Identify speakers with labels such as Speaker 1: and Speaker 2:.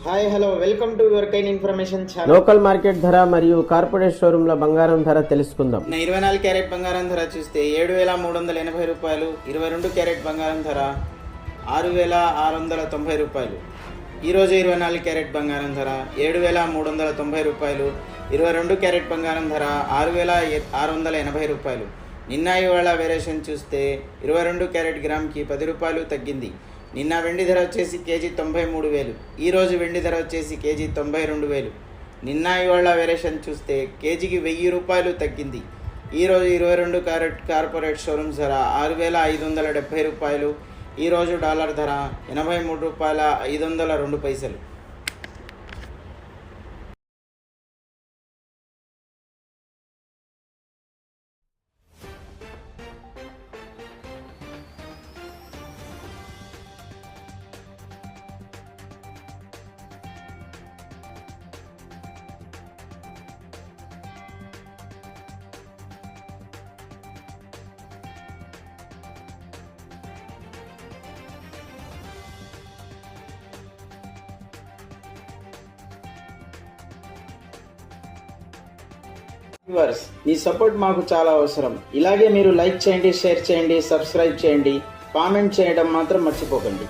Speaker 1: Hi hello welcome to your కైన్ information channel.
Speaker 2: Local market ధర మరియు కార్పొరేట్ షోరూమ్ లో బంగారం ధర తెలుసుకుందాం.
Speaker 1: 24 క్యారెట్ బంగారం ధర చూస్తే 7,380 రూపాయలు. 22 క్యారెట్ బంగారం ధర 6,690 రూపాయలు. ఈరోజు 24 క్యారెట్ బంగారం ధర 7,390 రూపాయలు. 22 క్యారెట్ బంగారం ధర 6,680 రూపాయలు. నిన్న ఇవాళ వేరియేషన్ చూస్తే 22 క్యారెట్ గ్రామ్కి 10 రూపాయలు తగ్గింది. నిన్న వెండి ధర వచ్చేసి కేజీ 93,000. ఈరోజు వెండి ధర వచ్చేసి కేజీ 92,000. నిన్న ఇవాళ వేరియేషన్ చూస్తే కేజీకి 1,000 రూపాయలు తగ్గింది. ఈరోజు 22 క్యారెట్ కార్పొరేట్ షోరూమ్స్ ధర 6,570 రూపాయలు. ఈరోజు డాలర్ ధర 83 రూపాయల 502 పైసలు. వ్యూవర్స్, మీ సపోర్ట్ మాకు చాలా అవసరం. ఇలాగే మీరు లైక్ చేయండి, షేర్ చేయండి, సబ్స్క్రైబ్ చేయండి, కామెంట్ చేయడం మాత్రం మర్చిపోకండి.